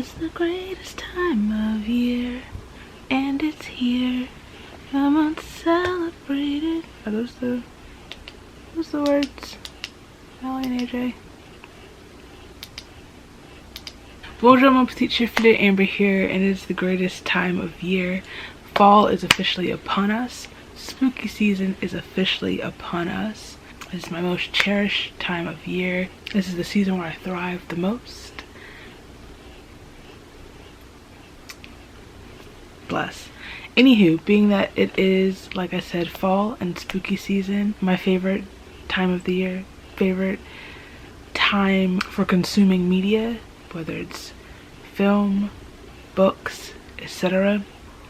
It's the greatest time of year, and it's here. Come on to celebrate it. Are those the words? Allie and AJ. Bonjour mon petit chiffre, Amber here, and it is the greatest time of year. Fall is officially upon us. Spooky season is officially upon us. This is my most cherished time of year. This is the season where I thrive the most. Bless. Anywho, being that it is, like I said, fall and spooky season, my favorite time of the year, favorite time for consuming media, whether it's film, books, etc.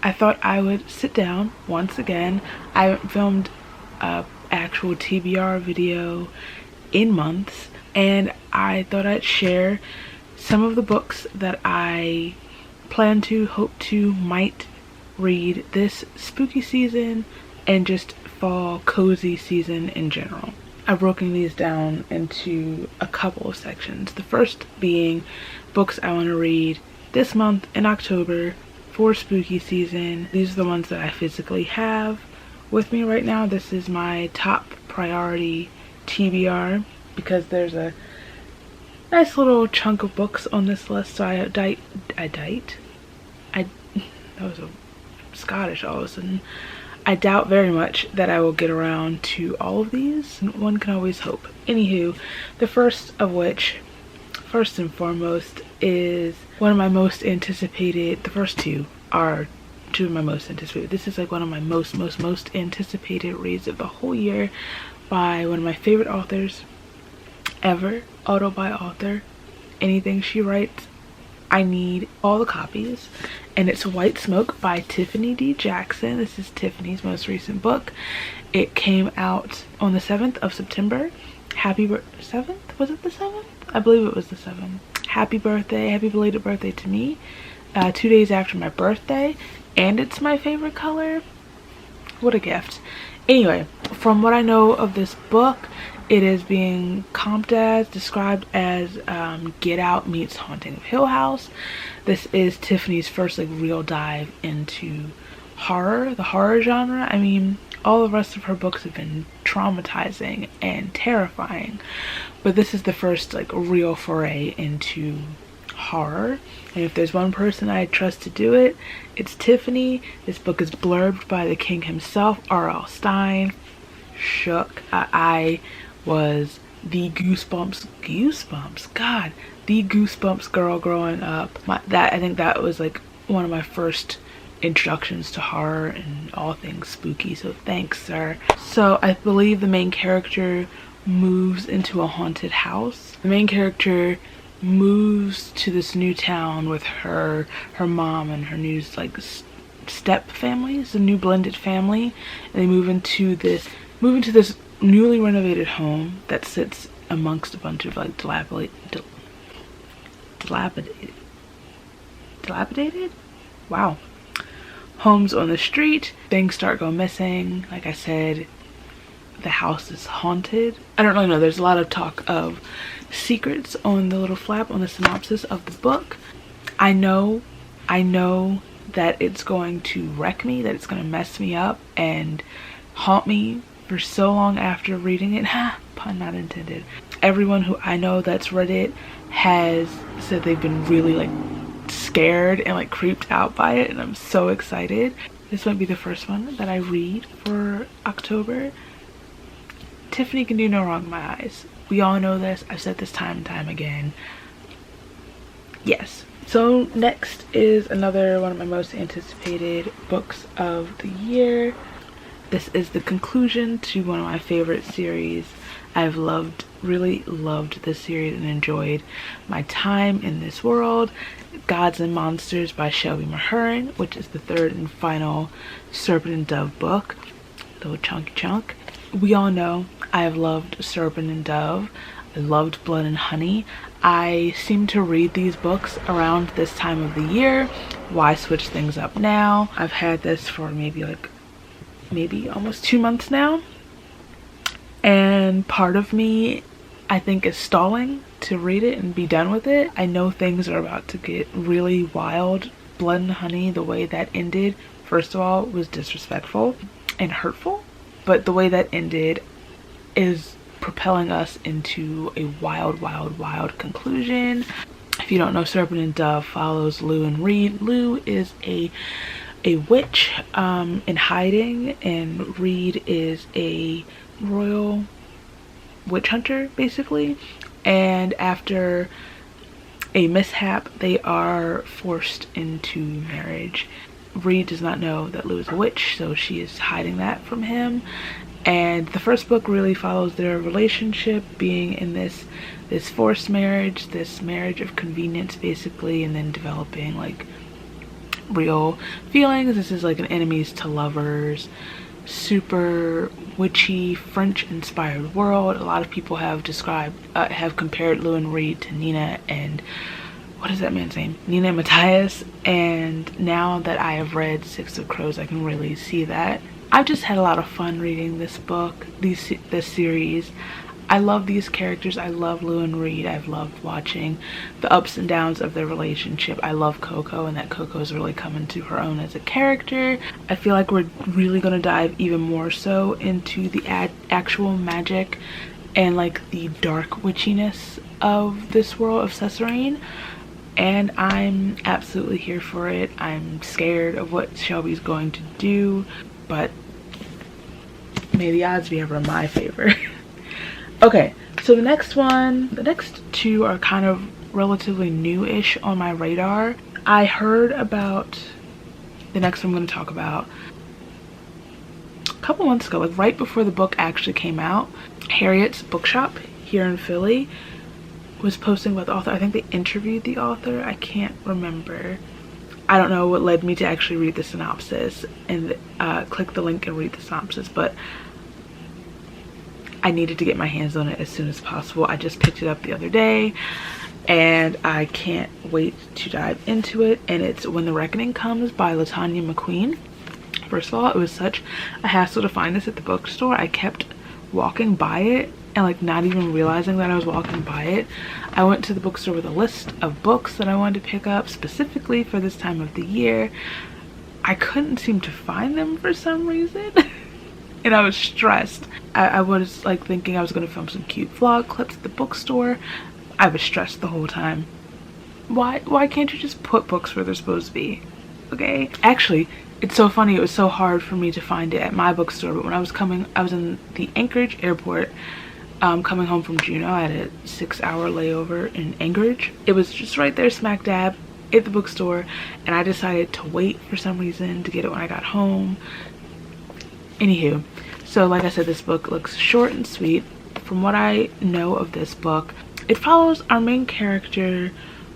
I thought I would sit down once again. I haven't filmed a actual TBR video in months, and I thought I'd share some of the books that I plan to, hope to, might read this spooky season and just fall cozy season in general. I've broken these down into a couple of sections. The first being books I want to read this month in October for spooky season. These are the ones that I physically have with me right now. This is my top priority TBR because there's a nice little chunk of books on this list, so that was a Scottish all of a sudden. I doubt very much that I will get around to all of these. One can always hope. Anywho, the first of which, first and foremost, is one of my most anticipated. The first two are two of my most anticipated. This is like one of my most anticipated reads of the whole year by one of my favorite authors ever. Auto by author. Anything she writes, I need all the copies, and it's White Smoke by Tiffany D. Jackson. This is Tiffany's most recent book. It came out on the 7th of September. 7th? Was it the 7th? I believe it was the 7th. Happy birthday, happy belated birthday to me. 2 days after my birthday, and it's my favorite color. What a gift. Anyway, from what I know of this book, it is being described as Get Out meets Haunting of Hill House. This is Tiffany's first like real dive into horror, the horror genre. I mean, all the rest of her books have been traumatizing and terrifying, but this is the first like real foray into horror. And if there's one person I trust to do it, it's Tiffany. This book is blurbed by the king himself, R.L. Stine. Shook. I was the goosebumps girl growing up. I think that was like one of my first introductions to horror and all things spooky, so thanks, sir. So I believe the main character moves into a haunted house. The main character moves to this new town with her mom and her new like step family. It's a new blended family, and they move into this newly renovated home that sits amongst a bunch of like dilapidated? Wow. Homes on the street. Things start going missing. Like I said, the house is haunted. I don't really know. There's a lot of talk of secrets on the little flap on the synopsis of the book. I know that it's going to wreck me, that it's going to mess me up and haunt me for so long after reading it. Pun not intended. Everyone who I know that's read it has said they've been really like scared and like creeped out by it, and I'm so excited. This might be the first one that I read for October. Tiffany can do no wrong in my eyes. We all know this. I've said this time and time again. Yes. So next is another one of my most anticipated books of the year. This is the conclusion to one of my favorite series. I've really loved this series and enjoyed my time in this world. Gods and Monsters by Shelby Mahurin, which is the third and final Serpent and Dove book. Little chunky chunk. We all know I have loved Serpent and Dove. I loved Blood and Honey. I seem to read these books around this time of the year. Why switch things up now? I've had this for maybe almost 2 months now, and part of me I think is stalling to read it and be done with it. I know things are about to get really wild. Blood and Honey, the way that ended, first of all, was disrespectful and hurtful, but the way that ended is propelling us into a wild, wild, wild conclusion. If you don't know, Serpent and Dove follows Lou and Reed. Lou is a witch in hiding, and Reed is a royal witch hunter, basically. And after a mishap, they are forced into marriage. Reed does not know that Lou is a witch, so she is hiding that from him. And the first book really follows their relationship, being in this forced marriage, this marriage of convenience basically, and then developing like real feelings. This is like an enemies to lovers, super witchy, French inspired world. A lot of people have compared Lou and Reed to Nina and, what is that man's name? Nina and Matthias. And now that I have read Six of Crows, I can really see that. I've just had a lot of fun reading this book, this series. I love these characters. I love Lou and Reed. I've loved watching the ups and downs of their relationship. I love Coco, and that Coco is really coming to her own as a character. I feel like we're really going to dive even more so into the actual magic and like the dark witchiness of this world of Cesarine. And I'm absolutely here for it. I'm scared of what Shelby's going to do, but may the odds be ever in my favor. Okay, so the next two are kind of relatively new-ish on my radar. I heard about the next one I'm going to talk about a couple months ago, like right before the book actually came out. Harriet's Bookshop here in Philly was posting about the author. I think they interviewed the author. I can't remember. I don't know what led me to actually read the synopsis and click the link and read the synopsis, but I needed to get my hands on it as soon as possible. I just picked it up the other day and I can't wait to dive into it. And it's When the Reckoning Comes by LaTanya McQueen. First of all, it was such a hassle to find this at the bookstore. I kept walking by it and like not even realizing that I was walking by it. I went to the bookstore with a list of books that I wanted to pick up specifically for this time of the year. I couldn't seem to find them for some reason. And I was stressed. I was like thinking I was gonna film some cute vlog clips at the bookstore. I was stressed the whole time. Why can't you just put books where they're supposed to be? Okay? Actually, it's so funny, it was so hard for me to find it at my bookstore, but when I was in the Anchorage airport, coming home from Juneau. I had a 6-hour layover in Anchorage. It was just right there smack dab at the bookstore, and I decided to wait for some reason to get it when I got home. Anywho, so like I said, this book looks short and sweet. From what I know of this book, it follows our main character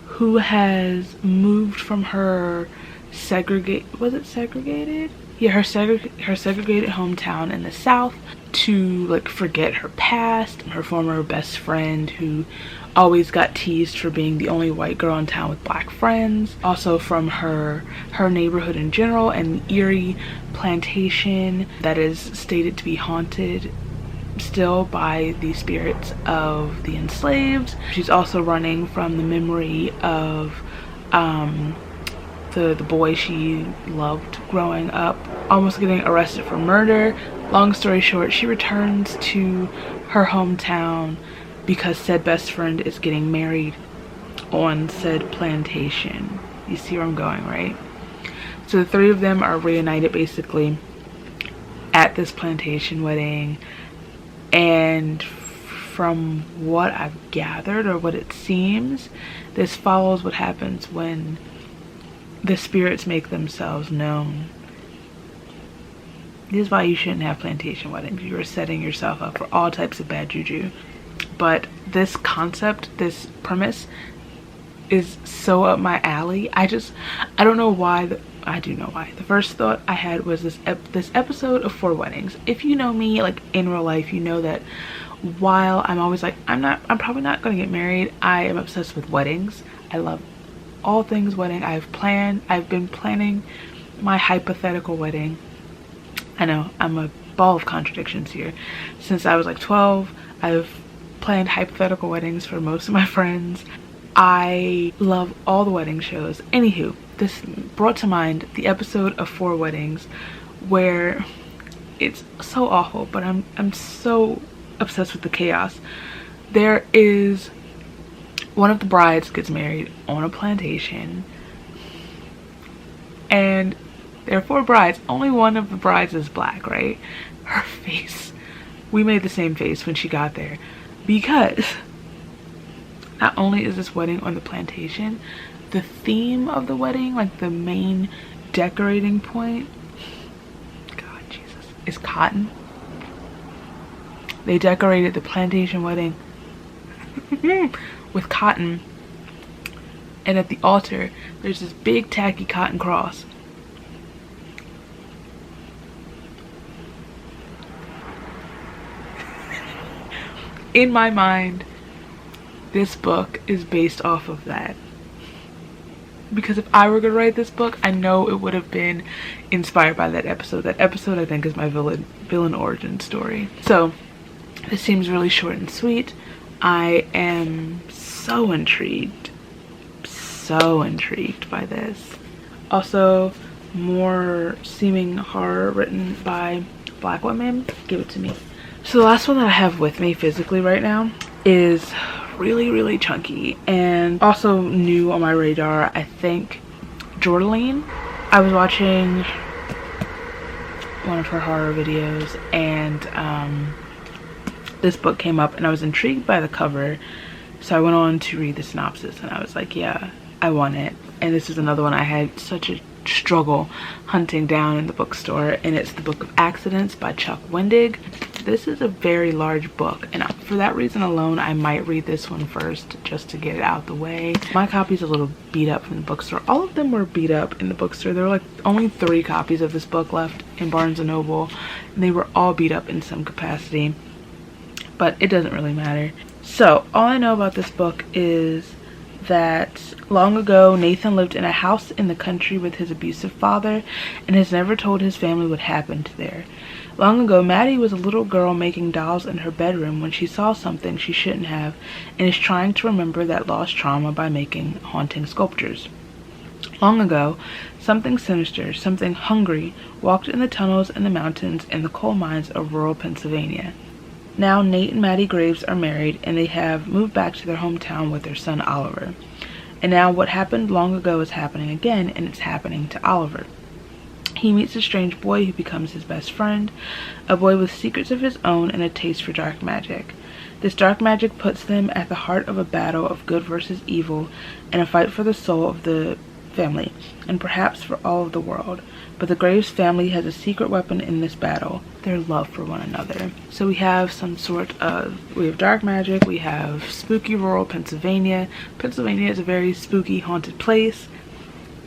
who has moved from her segregated hometown in the South to like forget her past, her former best friend who always got teased for being the only white girl in town with black friends. Also from her neighborhood in general, and the eerie plantation that is stated to be haunted still by the spirits of the enslaved. She's also running from the memory of the boy she loved growing up, almost getting arrested for murder. Long story short, she returns to her hometown because said best friend is getting married on said plantation. You see where I'm going, right? So the three of them are reunited basically at this plantation wedding, and from what I've gathered, or what it seems, this follows what happens when the spirits make themselves known. This is why you shouldn't have plantation weddings. You are setting yourself up for all types of bad juju. But this concept, this premise is so up my alley. I don't know why. I do know why. The first thought I had was this episode of 4 Weddings. If you know me like in real life, you know that while I'm always like, I'm probably not gonna get married, I am obsessed with weddings. I love all things wedding. I've been planning my hypothetical wedding. I know I'm a ball of contradictions here. Since I was like 12, I've planned hypothetical weddings for most of my friends. I love all the wedding shows. Anywho, this brought to mind the episode of 4 Weddings where it's so awful, but I'm so obsessed with the chaos. There is one of the brides gets married on a plantation, and there are 4 brides. Only one of the brides is black, right? Her face, we made the same face when she got there, because not only is this wedding on the plantation, the theme of the wedding, like the main decorating point, God Jesus, is cotton. They decorated the plantation wedding with cotton, and at the altar there's this big tacky cotton cross. In my mind, this book is based off of that, because if I were gonna write this book, I know it would have been inspired by that episode. That episode, I think, is my villain origin story. So this seems really short and sweet. I am so intrigued by this. Also, more seeming horror written by black women. Give it to me. So the last one that I have with me physically right now is really chunky and also new on my radar. I think Coraline. I was watching one of her horror videos, and this book came up and I was intrigued by the cover, so I went on to read the synopsis and I was like, yeah, I want it. And this is another one I had such a struggle hunting down in the bookstore, and it's The Book of Accidents by Chuck Wendig. This is a very large book, and for that reason alone I might read this one first just to get it out the way. My copy's a little beat up from the bookstore. All of them were beat up in the bookstore. There were like only 3 copies of this book left in Barnes & Noble, and they were all beat up in some capacity, but it doesn't really matter. So all I know about this book is that long ago Nathan lived in a house in the country with his abusive father and has never told his family what happened there. Long ago, Maddie was a little girl making dolls in her bedroom when she saw something she shouldn't have, and is trying to remember that lost trauma by making haunting sculptures. Long ago, something sinister, something hungry, walked in the tunnels and the mountains and the coal mines of rural Pennsylvania. Now Nate and Maddie Graves are married, and they have moved back to their hometown with their son Oliver. And now what happened long ago is happening again, and it's happening to Oliver. He meets a strange boy who becomes his best friend, a boy with secrets of his own and a taste for dark magic. This dark magic puts them at the heart of a battle of good versus evil, and a fight for the soul of the family, and perhaps for all of the world. But the Graves family has a secret weapon in this battle: their love for one another. So we have we have dark magic, we have spooky rural Pennsylvania. Pennsylvania is a very spooky, haunted place,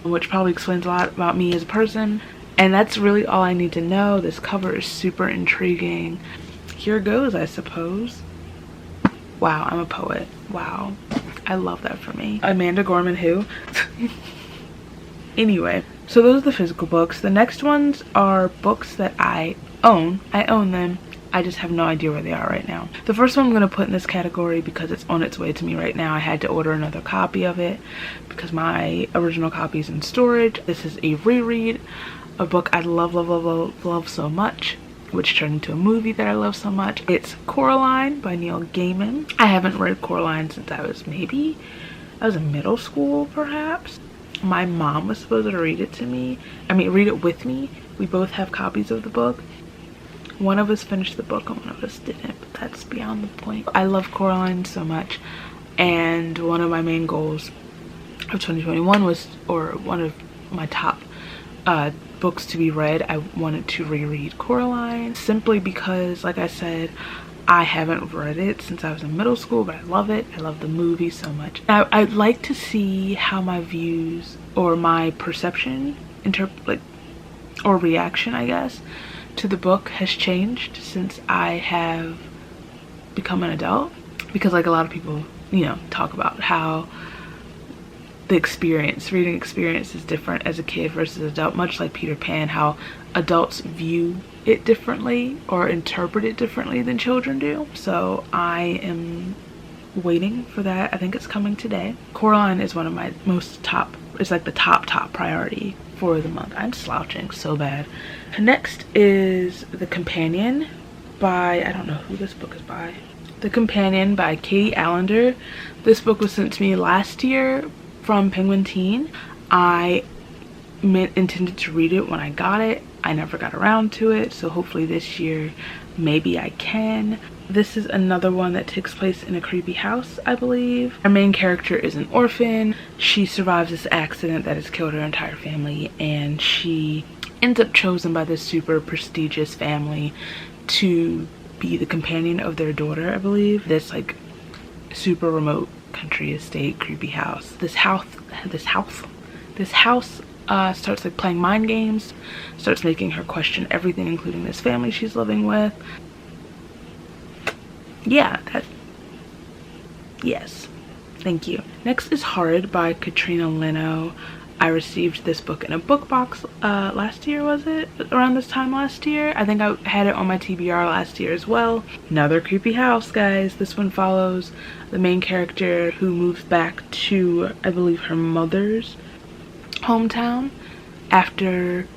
which probably explains a lot about me as a person. And that's really all I need to know. This cover is super intriguing. Here goes, I suppose. Wow, I'm a poet. Wow. I love that for me. Amanda Gorman who? Anyway, so those are the physical books. The next ones are books that I own. I own them. I just have no idea where they are right now. The first one I'm going to put in this category because it's on its way to me right now. I had to order another copy of it because my original copy is in storage. This is a reread, a book I love so much, which turned into a movie that I love so much. It's Coraline by Neil Gaiman. I haven't read Coraline since I was in middle school, perhaps. My mom was supposed to read it with me. We both have copies of the book. One of us finished the book and one of us didn't, but that's beyond the point. I love Coraline so much, and one of my main goals of 2021 was, or one of my top books to be read, I wanted to reread Coraline, simply because, like I said, I haven't read it since I was in middle school, but I love it. I love the movie so much. I'd like to see how my views or my perception, or reaction, I guess, to the book has changed since I have become an adult. Because like a lot of people, talk about how reading experience is different as a kid versus adult, much like Peter Pan, how adults view it differently or interpret it differently than children do. So I am waiting for that. I think it's coming today. Coraline is one of my it's like the top priority for the month. I'm slouching so bad. Next is The Companion by, I don't know who this book is by. The Companion by Katie Allender. This book was sent to me last year from Penguin Teen. I intended to read it when I got it. I never got around to it, so hopefully this year maybe I can. This is another one that takes place in a creepy house, I believe. Our main character is an orphan. She survives this accident that has killed her entire family, and she ends up chosen by this super prestigious family to be the companion of their daughter, I believe. This like super remote country estate creepy house. This house starts like playing mind games, starts making her question everything, including this family she's living with. Yeah, yes, thank you. Next is Horrid by Katrina Leno. I received this book in a book box last year, was it? Around this time last year? I think I had it on my TBR last year as well. Another creepy house, guys. This one follows the main character who moves back to, I believe, her mother's hometown after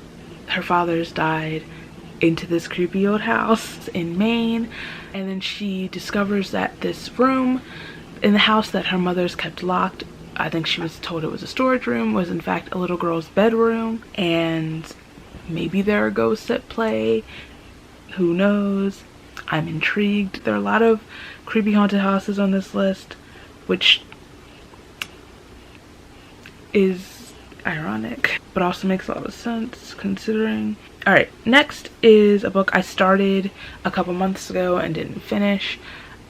her father's died, into this creepy old house in Maine. And then she discovers that this room in the house that her mother's kept locked, I think she was told it was a storage room, was in fact a little girl's bedroom. And maybe there are ghosts at play, who knows. I'm intrigued. There are a lot of creepy haunted houses on this list, which is ironic but also makes a lot of sense considering. All right, next is a book I started a couple months ago and didn't finish,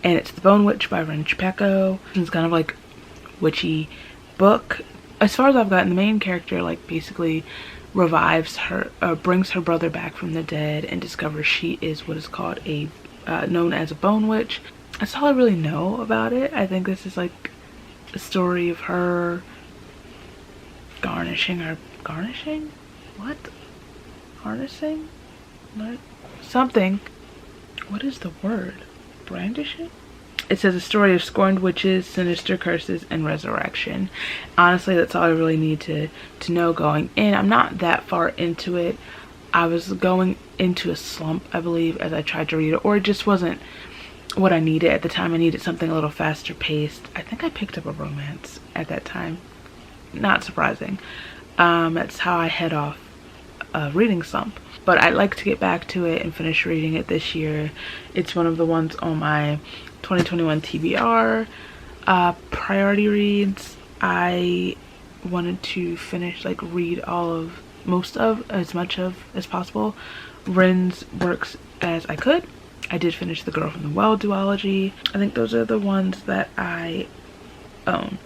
and it's The Bone Witch by Ren Chapeko. It's kind of like witchy book. As far as I've gotten, the main character like basically revives her, brings her brother back from the dead, and discovers she is what is called a known as a bone witch. That's all I really know about it. I think this is like a story of her harnessing? What? Something. What is the word? Brandishing? It says a story of scorned witches, sinister curses, and resurrection. Honestly, that's all I really need to know going in. I'm not that far into it. I was going into a slump, I believe, as I tried to read it, or it just wasn't what I needed at the time. I needed something a little faster paced. I think I picked up a romance at that time. Not surprising. That's how I head off a reading slump. But I'd like to get back to it and finish reading it this year. It's one of the ones on my 2021 TBR priority reads. I wanted to finish, like, read as much as possible Ren's works as I could. I did finish The Girl from the Well duology. I think those are the ones that I own.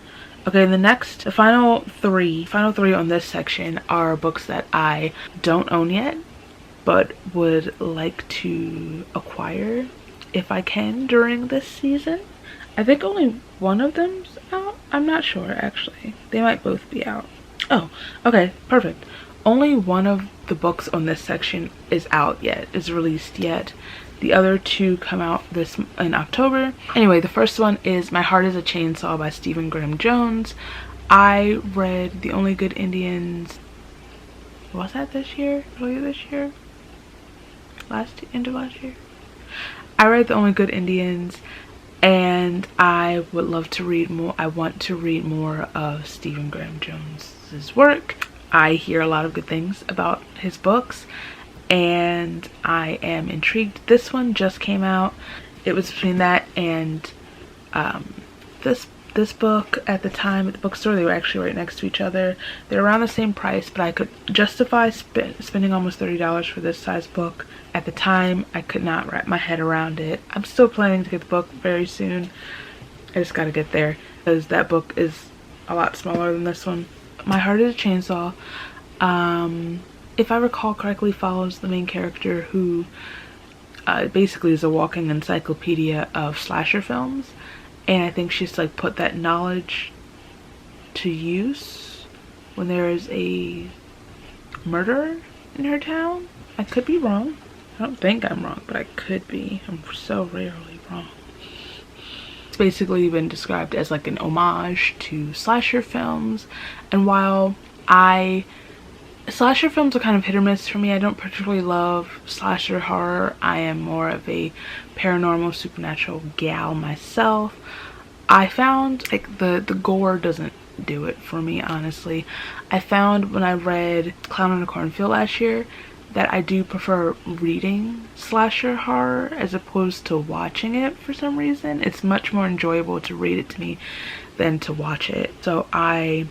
Okay, the final three on this section are books that I don't own yet, but would like to acquire if I can during this season. I think only one of them's out. I'm not sure, actually. They might both be out. Oh, okay, perfect. Only one of the books on this section is out yet, is released yet. The other two come out in October. Anyway, the first one is My Heart is a Chainsaw by Stephen Graham Jones. I read The Only Good Indians, was that this year? Earlier this year? End of last year? I read The Only Good Indians, and I would love to read more. I want to read more of Stephen Graham Jones's work. I hear a lot of good things about his books, and I am intrigued. This one just came out. It was between that and this book. At the time at the bookstore, they were actually right next to each other. They're around the same price, but I could justify spending almost $30 for this size book. At the time, I could not wrap my head around it. I'm still planning to get the book very soon. I just gotta get there because that book is a lot smaller than this one. My Heart is a Chainsaw, if I recall correctly, follows the main character who basically is a walking encyclopedia of slasher films, and I think she's like put that knowledge to use when there is a murder in her town. I could be wrong. I don't think I'm wrong, but I could be. I'm so rarely wrong. It's basically been described as like an homage to slasher films, and while slasher films are kind of hit or miss for me, I don't particularly love slasher horror. I am more of a paranormal supernatural gal myself. I found like the gore doesn't do it for me, honestly. I found when I read Clown in a Cornfield last year that I do prefer reading slasher horror as opposed to watching it for some reason. It's much more enjoyable to read it to me than to watch it. So I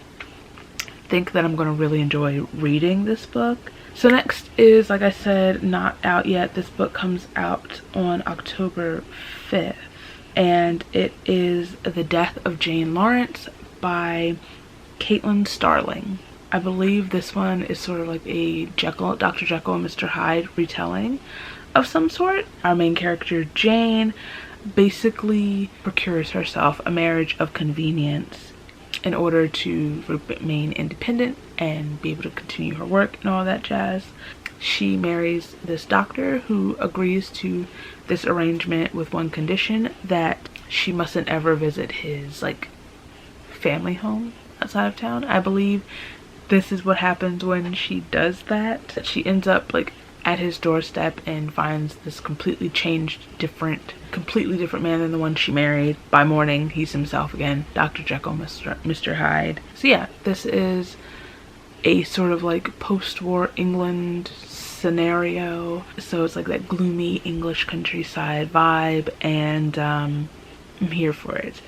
think that I'm going to really enjoy reading this book. So next is, like I said, not out yet. This book comes out on October 5th. And it is The Death of Jane Lawrence by Caitlin Starling. I believe this one is sort of like a Dr. Jekyll and Mr. Hyde retelling of some sort. Our main character, Jane, basically procures herself a marriage of convenience in order to remain independent and be able to continue her work and all that jazz. She marries this doctor who agrees to this arrangement with one condition, that she mustn't ever visit his like family home outside of town. I believe this is what happens when she does that. She ends up like at his doorstep and finds this completely different man than the one she married. By morning, he's himself again, Dr. Jekyll, Mr. Hyde. So yeah, this is a sort of like post-war England scenario. So it's like that gloomy English countryside vibe, and I'm here for it.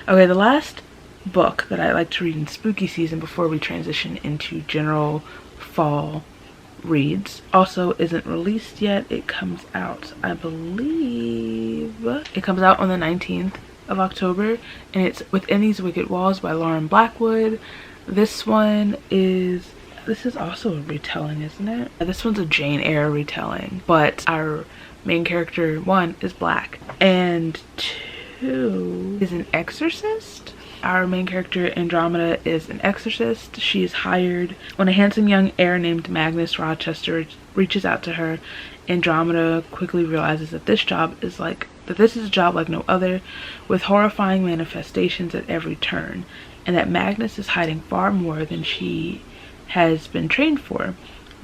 Okay, the last book that I like to read in spooky season before we transition into general fall reads also isn't released yet. It comes out, I believe, it comes out on the 19th of October, and it's Within These Wicked Walls by Lauren Blackwood. This is also a retelling, isn't it? This one's a Jane Eyre retelling, but our main character, one, is black, and two is an exorcist. Our main character, Andromeda, is an exorcist. She is hired when a handsome young heir named Magnus Rochester reaches out to her. Andromeda quickly realizes that this is a job like no other, with horrifying manifestations at every turn, and that Magnus is hiding far more than she has been trained for.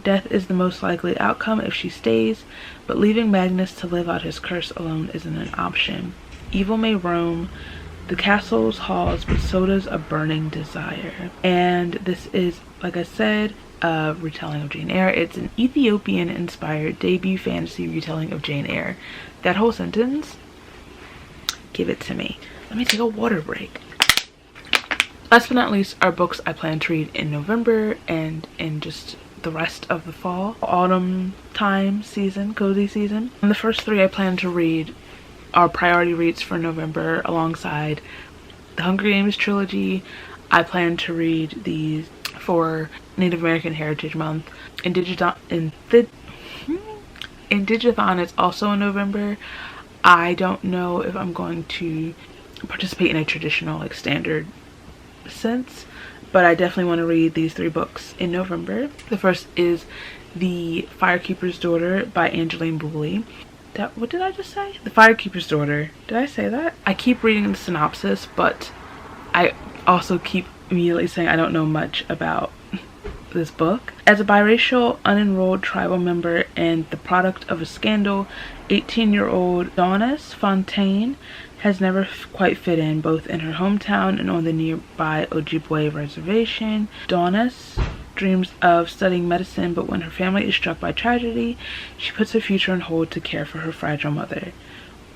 Death is the most likely outcome if she stays, but leaving Magnus to live out his curse alone isn't an option. Evil may roam the castle's halls, but so does a burning desire. And this is, like I said, a retelling of Jane Eyre. It's an Ethiopian-inspired debut fantasy retelling of Jane Eyre. That whole sentence, give it to me. Let me take a water break. Last but not least are books I plan to read in November and in just the rest of the fall, autumn time season, cozy season. And the first three I plan to read are priority reads for November alongside the Hunger Games trilogy. I plan to read these for Native American Heritage Month. Digitathon is also in November. I don't know if I'm going to participate in a traditional like standard sense, but I definitely want to read these three books in November. The first is The Firekeeper's Daughter by Angeline Boulley. What did I just say? The Firekeeper's Daughter. Did I say that? I keep reading the synopsis, but I also keep immediately saying I don't know much about this book. As a biracial, unenrolled tribal member and the product of a scandal, 18-year-old Donis Fontaine has never quite fit in, both in her hometown and on the nearby Ojibwe reservation. Donis dreams of studying medicine, but when her family is struck by tragedy, she puts her future on hold to care for her fragile mother.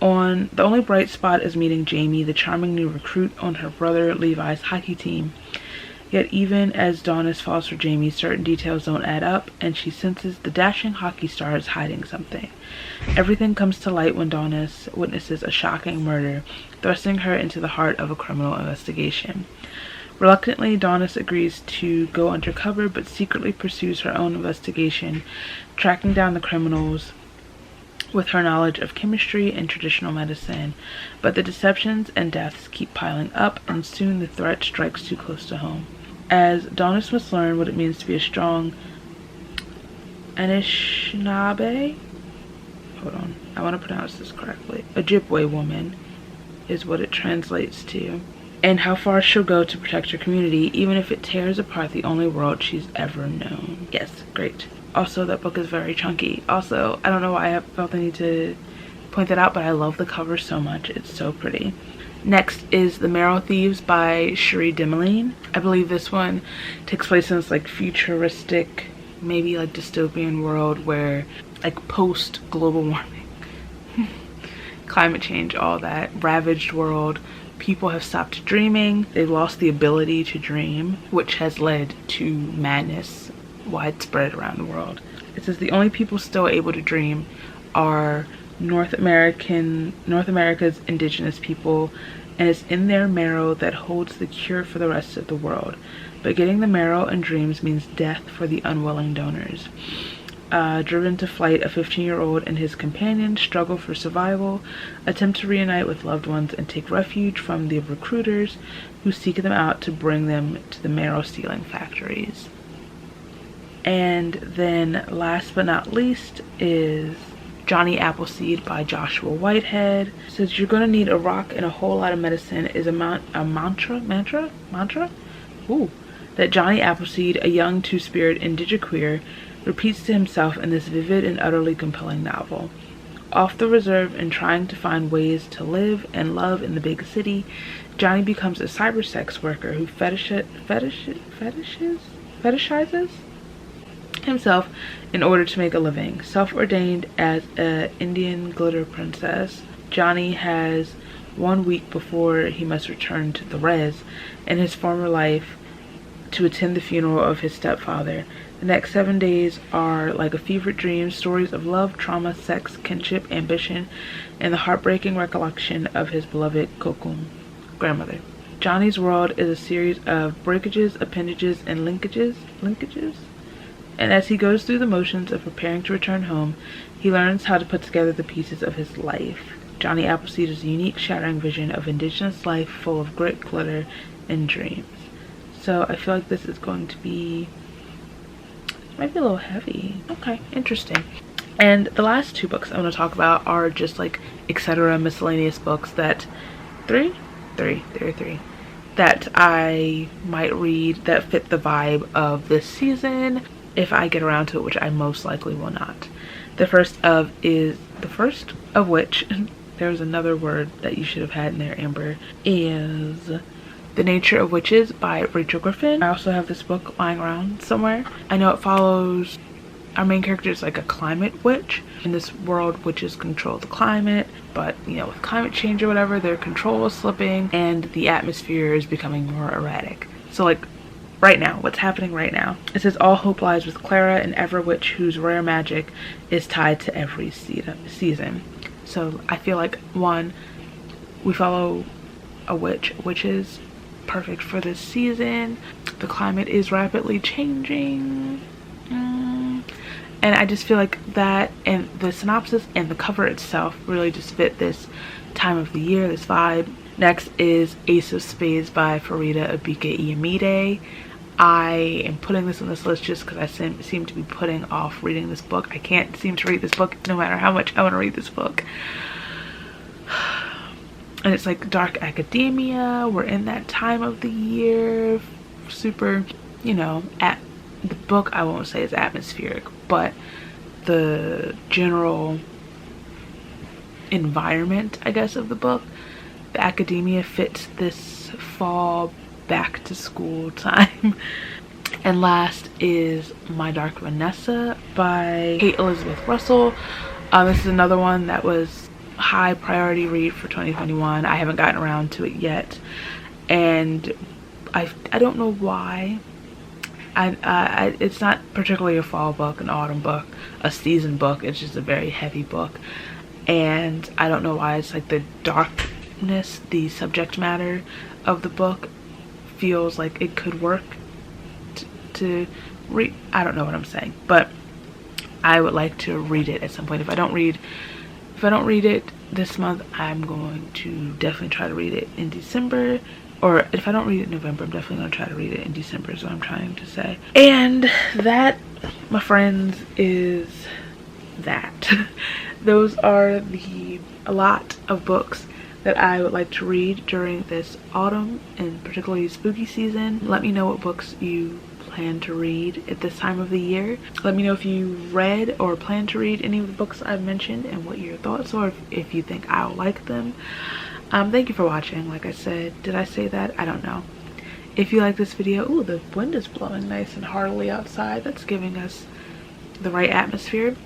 The only bright spot is meeting Jamie, the charming new recruit on her brother Levi's hockey team. Yet even as Donis falls for Jamie, certain details don't add up, and she senses the dashing hockey star is hiding something. Everything comes to light when Donis witnesses a shocking murder, thrusting her into the heart of a criminal investigation. Reluctantly, Donis agrees to go undercover, but secretly pursues her own investigation, tracking down the criminals with her knowledge of chemistry and traditional medicine, but the deceptions and deaths keep piling up, and soon the threat strikes too close to home. As Donis must learn what it means to be a strong Anishinaabe, hold on, I want to pronounce this correctly, Ojibwe woman is what it translates to, and how far she'll go to protect her community, even if it tears apart the only world she's ever known. Yes, great. Also, that book is very chunky. Also, I don't know why I felt the need to point that out, but I love the cover so much. It's so pretty. Next is The Marrow Thieves by Cherie Dimaline. I believe this one takes place in this like futuristic, maybe like dystopian world where like post global warming, climate change, all that, ravaged world. People have stopped dreaming. They've lost the ability to dream, which has led to madness widespread around the world. It says the only people still able to dream are North America's indigenous people, and it's in their marrow that holds the cure for the rest of the world. But getting the marrow and dreams means death for the unwilling donors. Driven to flight, a 15-year-old and his companion struggle for survival, attempt to reunite with loved ones, and take refuge from the recruiters who seek them out to bring them to the marrow stealing factories. And then last but not least is Johnny Appleseed by Joshua Whitehead. It says you're gonna need a rock and a whole lot of medicine is a mantra? Ooh. That Johnny Appleseed, a young two-spirit indigiqueer, repeats to himself in this vivid and utterly compelling novel. Off the reserve and trying to find ways to live and love in the big city, Johnny becomes a cyber sex worker who fetishizes himself in order to make a living. Self-ordained as an Indian glitter princess, Johnny has 1 week before he must return to the res in his former life to attend the funeral of his stepfather. The next 7 days are like a fevered dream, stories of love, trauma, sex, kinship, ambition, and the heartbreaking recollection of his beloved Kokum, grandmother. Johnny's world is a series of breakages, appendages, and linkages. And as he goes through the motions of preparing to return home, he learns how to put together the pieces of his life. Johnny Appleseed is a unique, shattering vision of indigenous life full of grit, glitter, and dreams. So I feel like this is going to be, might be a little heavy. Okay, interesting. And the last 2 books I'm going to talk about are just like etc. miscellaneous books that three that I might read that fit the vibe of this season if I get around to it, which I most likely will not. The first of which there's another word that you should have had in there, Amber, is The Nature of Witches by Rachel Griffin. I also have this book lying around somewhere. I know it follows our main character is like a climate witch. In this world, witches control the climate, but you know, with climate change or whatever, their control is slipping and the atmosphere is becoming more erratic. So like right now, what's happening right now? It says all hope lies with Clara, an ever witch whose rare magic is tied to every season. So I feel like, one, we follow a witch, which is perfect for this season. The climate is rapidly changing. And I just feel like that and the synopsis and the cover itself really just fit this time of the year, this vibe. Next is Ace of Spades by Farida Abike Iyamide. I am putting this on this list just because I seem to be putting off reading this book. I can't seem to read this book no matter how much I want to read this book. And it's like dark academia. We're in that time of the year. Super, you know, the book I won't say is atmospheric, but the general environment, I guess, of the book, the academia fits this fall back to school time. And last is My Dark Vanessa by Kate Elizabeth Russell. This is another one that was a high priority read for 2021. I haven't gotten around to it yet, and I don't know why. It's not particularly a fall book, an autumn book, a season book. It's just a very heavy book, and I don't know why. It's like the darkness, the subject matter of the book feels like it could work to read. I don't know what I'm saying, but I would like to read it at some point. If I don't read If I don't read it this month, I'm going to definitely try to read it in December. Or if I don't read it in November, I'm definitely going to try to read it in December is what I'm trying to say. And that, my friends, is that. Those are a lot of books that I would like to read during this autumn and particularly spooky season. Let me know what books you plan to read at this time of the year. Let me know if you read or plan to read any of the books I've mentioned and what your thoughts are, if you think I'll like them. Thank you for watching. Like I said, did I say that? I don't know. If you like this video, ooh, the wind is blowing nice and heartily outside. That's giving us the right atmosphere.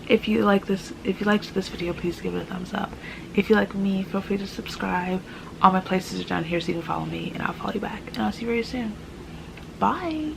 If you liked this video, please give it a thumbs up. If you like me, feel free to subscribe. All my places are down here so you can follow me and I'll follow you back. And I'll see you very soon. Bye.